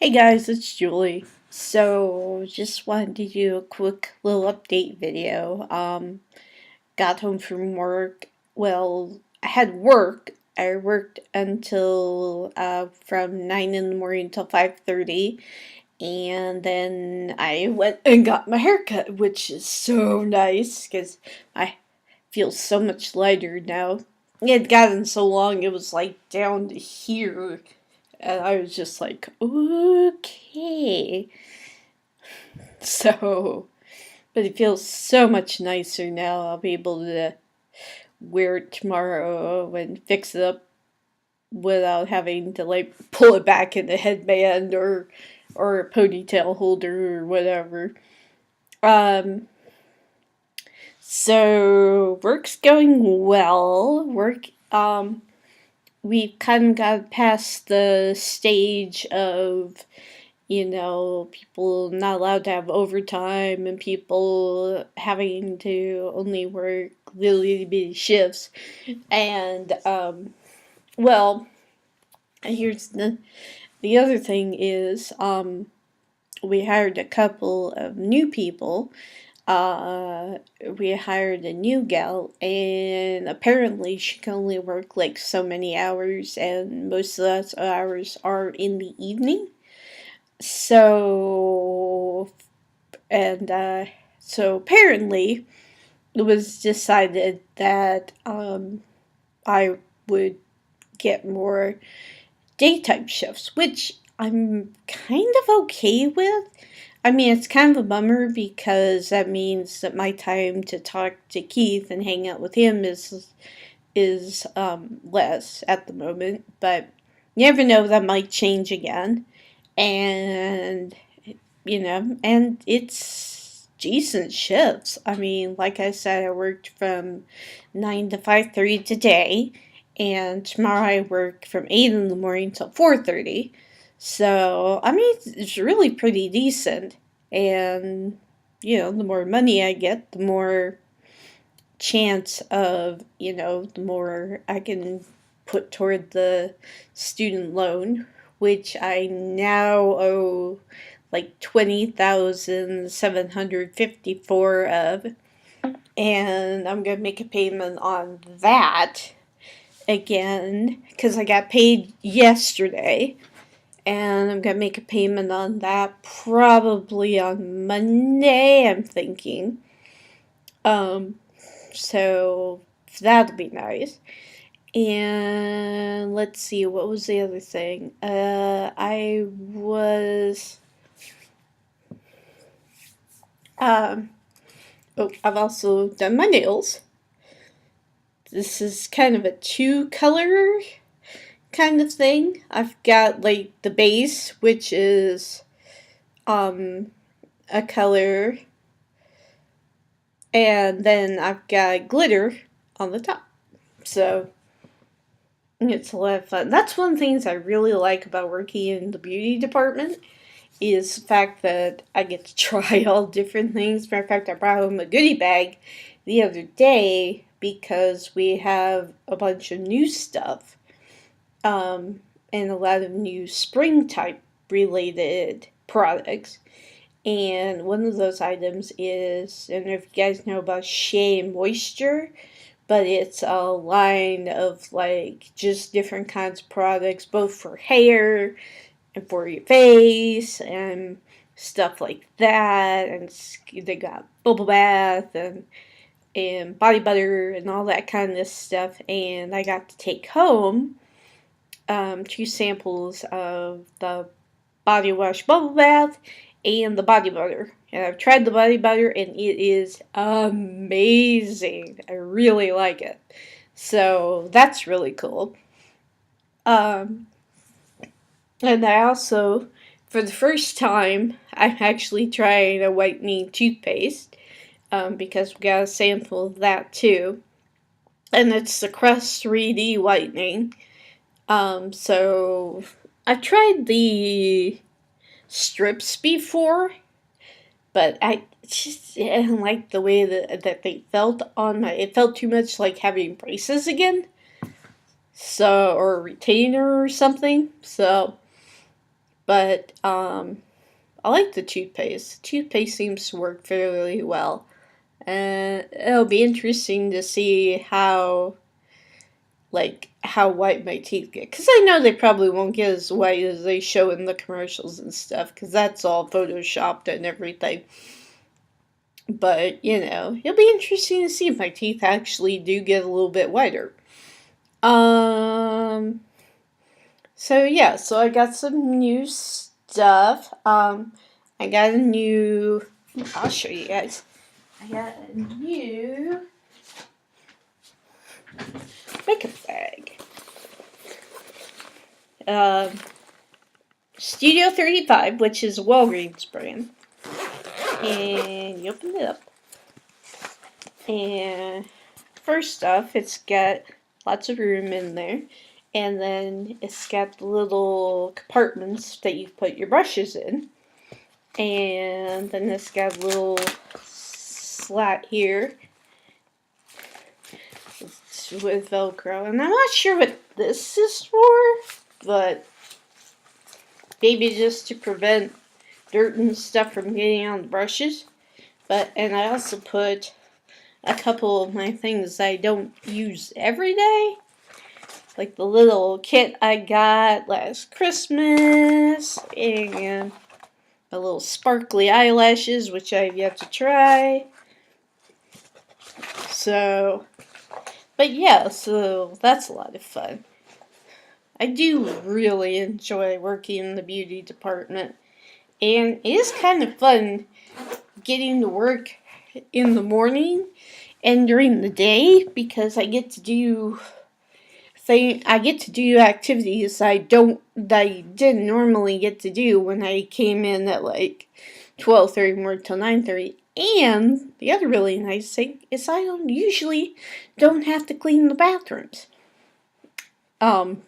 Hey guys, it's Julie. So, just wanted to do a quick little update video. Got home from work. Well, I had work. I worked until from 9 in the morning till 5:30, and then I went and got my hair cut, which is so nice because I feel so much lighter now. It had gotten so long, it was like down to here. And I was just like, okay. So, but it feels so much nicer now. I'll be able to wear it tomorrow and fix it up without having to like pull it back in a headband or a ponytail holder or whatever. Um, so work's going well. We've kind of got past the stage of people not allowed to have overtime and people having to only work little bitty shifts. And, well, here's the other thing is, we hired a couple of new people. We hired a new gal, and apparently she can only work like so many hours, and most of those hours are in the evening. So, and so apparently it was decided that I would get more daytime shifts, which I'm kind of okay with. I mean, it's kind of a bummer because that means that my time to talk to Keith and hang out with him is less at the moment, but you never know, that might change again. And and it's decent shifts. I mean, like I said, I worked from 9 to 5:30 today, and tomorrow I work from 8 in the morning till 4:30. So I mean, it's really pretty decent. And the more money I get, the more chance of the more I can put toward the student loan, which I now owe like 20,754 of, and I'm gonna make a payment on that again because I got paid yesterday, and I'm gonna make a payment on that probably on Monday, I'm thinking. Um, so that'll be nice. And let's see, what was the other thing? Um, I've also done my nails. This is kind of a two-color kind of thing. I've got like the base, which is a color, and then I've got glitter on the top. So it's a lot of fun. That's one of the things I really like about working in the beauty department is the fact that I get to try all different things. Matter of fact, I brought home a goodie bag the other day because we have a bunch of new stuff, and a lot of new spring type related products. And one of those items is, I don't know if you guys know about Shea Moisture, but it's a line of like just different kinds of products, both for hair and for your face and stuff like that. And they got bubble bath and body butter and all that kind of stuff. And I got to take home 2 samples of the body wash bubble bath and the body butter. And I've tried the body butter and it is amazing. I really like it. So that's really cool. Um, and I also, for the first time, I'm actually trying a whitening toothpaste, because we got a sample of that too. And it's the Crest 3D whitening. So I've tried the strips before, but I just didn't like the way that they felt on my. It felt too much like having braces again. So, or a retainer or something. So, But I like the toothpaste. Toothpaste seems to work fairly well. And it'll be interesting to see how white my teeth get. Because I know they probably won't get as white as they show in the commercials and stuff. Because that's all photoshopped and everything. But, it'll be interesting to see if my teeth actually do get a little bit whiter. So I got some new stuff. I got a new, I'll show you guys. I got a new makeup bag. Studio 35, which is a Walgreens brand. And you open it up. And first off, it's got lots of room in there. And then it's got the little compartments that you put your brushes in. And then it's got a little slat here with Velcro. And I'm not sure what this is for, but maybe just to prevent dirt and stuff from getting on the brushes. And I also put a couple of my things I don't use every day. Like the little kit I got last Christmas, and my little sparkly eyelashes, which I've yet to try. So that's a lot of fun. I do really enjoy working in the beauty department, and it is kind of fun getting to work in the morning and during the day, because I get to do activities I didn't normally get to do when I came in at like 12:30 and worked till 9:30. And the other really nice thing is I usually don't have to clean the bathrooms.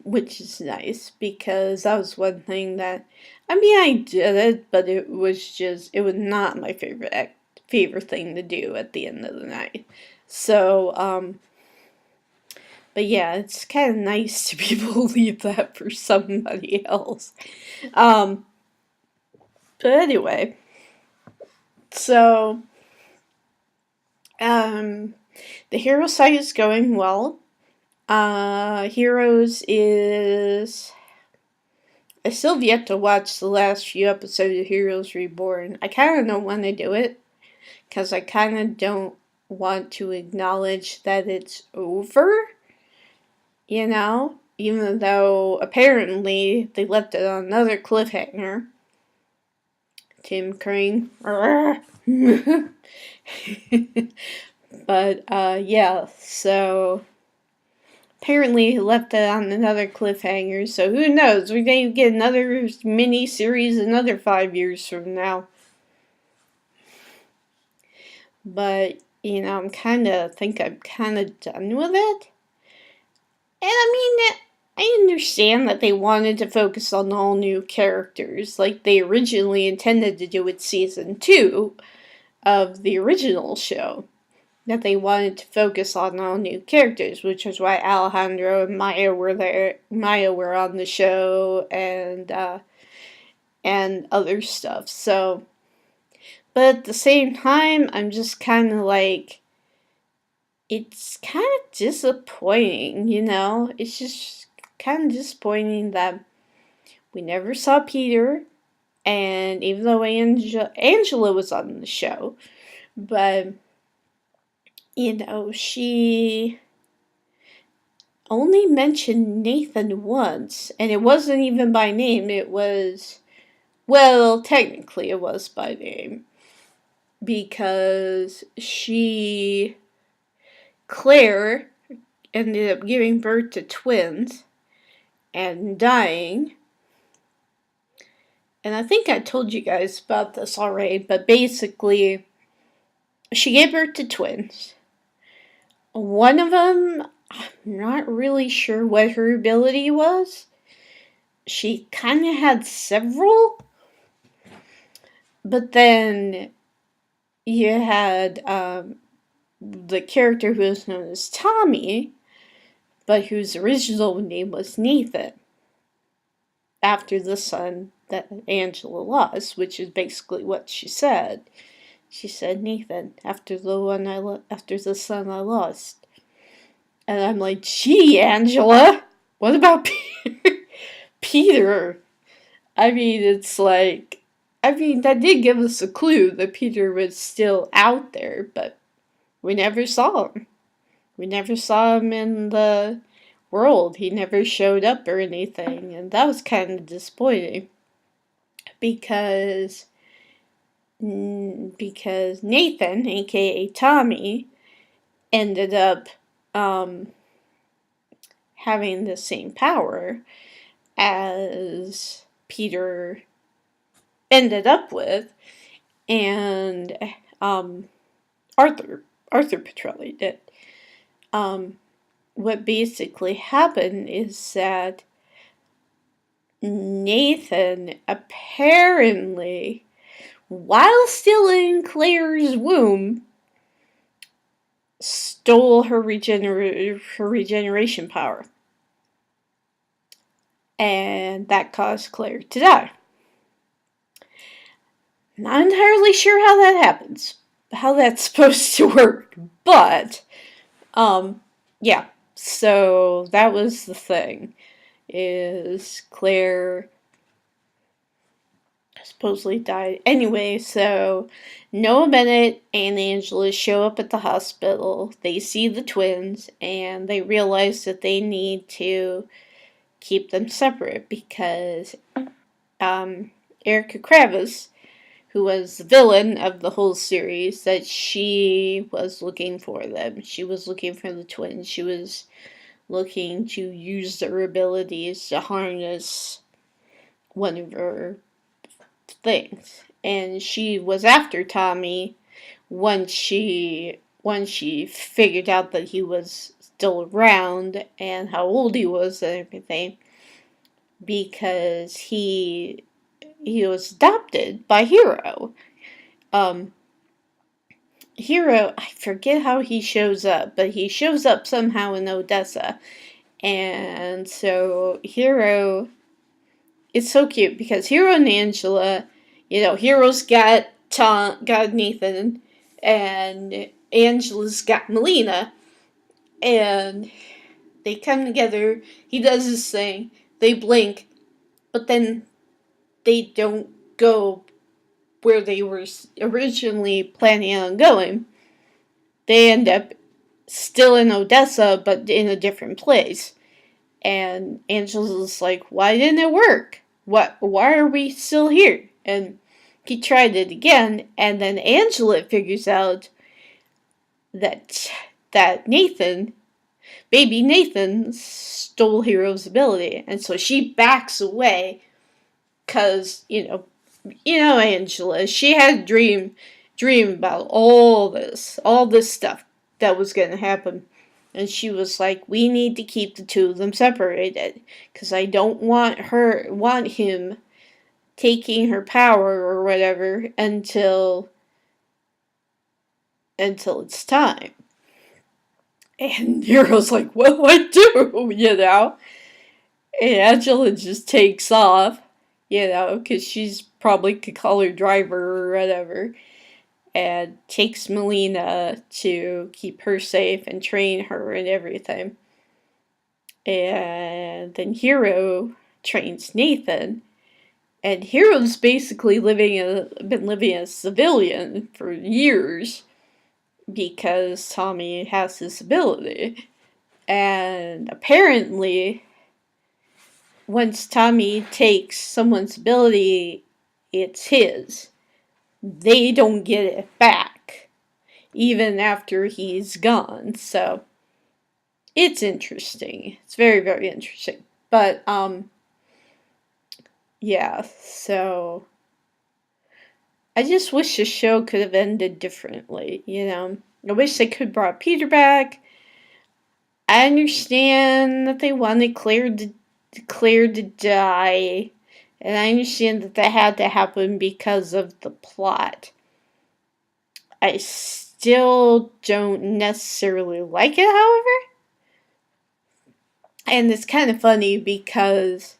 Which is nice, because that was one thing that, I did it, but it was not my favorite thing to do at the end of the night. So, but yeah, it's kind of nice to be able to leave that for somebody else. But anyway, so, the hero site is going well. Heroes is... I still have yet to watch the last few episodes of Heroes Reborn. I kind of don't want to do it, because I kind of don't want to acknowledge that it's over. Even though apparently they left it on another cliffhanger. Tim Crane. But, so apparently he left it on another cliffhanger, so who knows? We may get another mini-series another 5 years from now. But, I'm kind of done with it. And I understand that they wanted to focus on all new characters, like they originally intended to do with season 2 of the original show. That they wanted to focus on all new characters, which is why Alejandro and Maya were there. Maya were on the show, and other stuff. So, but at the same time, I'm just kind of like, it's kind of disappointing, It's just kind of disappointing that we never saw Peter, and even though Angela was on the show, but, she only mentioned Nathan once, and it wasn't even by name, it was, well, technically it was by name, because Claire ended up giving birth to twins and dying. And I think I told you guys about this already, but basically, she gave birth to twins. One of them, I'm not really sure what her ability was. She kind of had several. But then you had the character who was known as Tommy, but whose original name was Nathan, after the son that Angela lost, which is basically what she said. She said, Nathan, after the son I lost. And I'm like, gee, Angela, what about Peter? Peter? I mean, it's like, that did give us a clue that Peter was still out there, but we never saw him. We never saw him in the world. He never showed up or anything, and that was kind of disappointing. Because Nathan, aka Tommy, ended up having the same power as Peter ended up with, and Arthur Petrelli did. What basically happened is that Nathan apparently, while still in Claire's womb, stole her regeneration power. And that caused Claire to die. Not entirely sure how that happens, how that's supposed to work, but, yeah, so that was the thing, is Claire supposedly died. Anyway, so Noah Bennett and Angela show up at the hospital. They see the twins, and they realize that they need to keep them separate because Erica Kravitz, who was the villain of the whole series, that she was looking for them. She was looking for the twins. She was looking to use their abilities to harness one of her things. And she was after Tommy once she figured out that he was still around and how old he was and everything, because he was adopted by Hero. Hero, I forget how he shows up, but he shows up somehow in Odessa. And so Hero, it's so cute because Hero and Angela, Hero's got Nathan, and Angela's got Melina, and they come together. He does his thing, they blink, but then they don't go where they were originally planning on going. They end up still in Odessa, but in a different place. And Angela's like, why didn't it work? Why are we still here? And he tried it again, and then Angela figures out that Nathan, baby Nathan, stole Hero's ability. And so she backs away, because, Angela, she had a dream about all this stuff that was going to happen. And she was like, we need to keep the two of them separated, because I don't want him taking her power or whatever until it's time. And Hero's like, what do I do, And Angela just takes off, because she's probably could call her driver or whatever, and takes Melina to keep her safe and train her and everything. And then Hero trains Nathan, and Hero's basically been living as a civilian for years because Tommy has this ability. And apparently, once Tommy takes someone's ability, it's his. They don't get it back, even after he's gone. So, it's interesting. It's very, very interesting. But, yeah, so I just wish the show could have ended differently, I wish they could have brought Peter back. I understand that they wanted Claire to die, and I understand that had to happen because of the plot. I still don't necessarily like it, however. And it's kind of funny because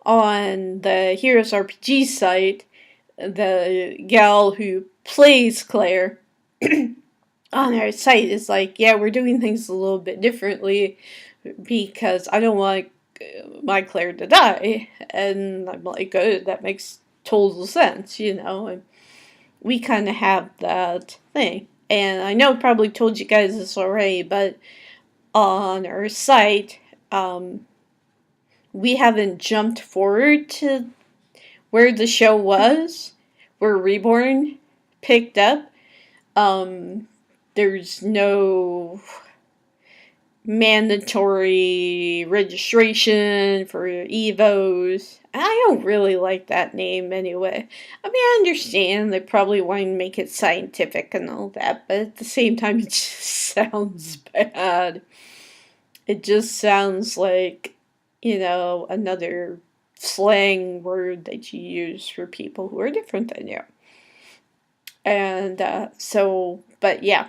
on the Heroes RPG site, the gal who plays Claire on our site is like, yeah, we're doing things a little bit differently because I don't want my Claire to die. And I'm like, good, that makes total sense, and we kind of have that thing. And I know I probably told you guys this already, but on our site, we haven't jumped forward to where the show was, where Reborn picked up. There's no mandatory registration for Evos. I don't really like that name anyway. I mean, I understand they probably want to make it scientific and all that, but at the same time, it just sounds bad. It just sounds like, another slang word that you use for people who are different than you. And but yeah.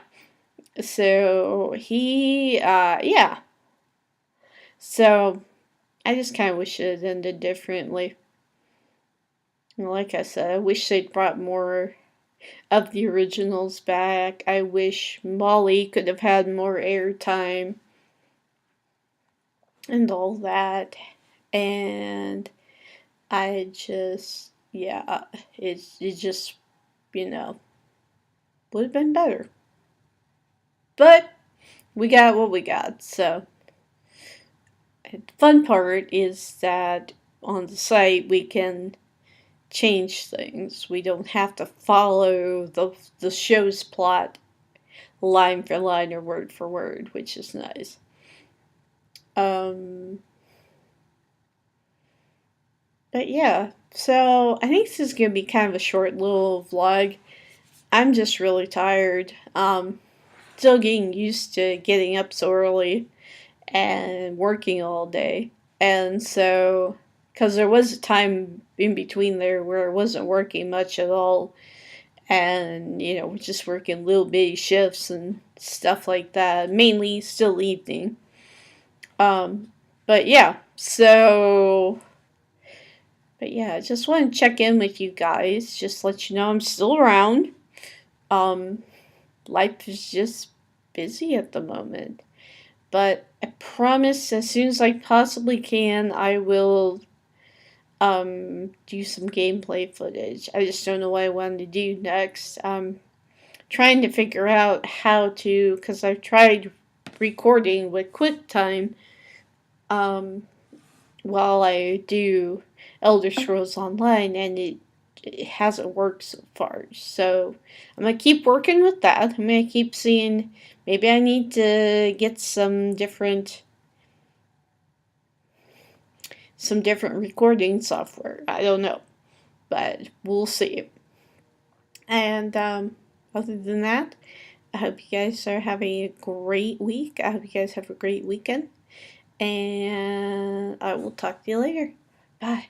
So yeah. So I just kind of wish it had ended differently. Like I said, I wish they'd brought more of the originals back. I wish Molly could have had more airtime and all that. And I just, yeah, it just, would have been better. But we got what we got, so. The fun part is that on the site we can change things. We don't have to follow the show's plot line for line or word for word, which is nice. But yeah, so I think this is going to be kind of a short little vlog. I'm just really tired. Still getting used to getting up so early and working all day. And so, because there was a time in between there where I wasn't working much at all, and, just working little bitty shifts and stuff like that, mainly still evening. But yeah, I just want to check in with you guys, just let you know I'm still around. Life is just busy at the moment. But I promise as soon as I possibly can, I will do some gameplay footage. I just don't know what I want to do next. Trying to figure out how to, because I've tried recording with QuickTime while I do Elder Scrolls Online, and it hasn't worked so far. So I'm going to keep working with that. I'm going to keep seeing, maybe I need to get some different recording software. I don't know, but we'll see. And other than that, I hope you guys are having a great week. I hope you guys have a great weekend. And I will talk to you later. Bye.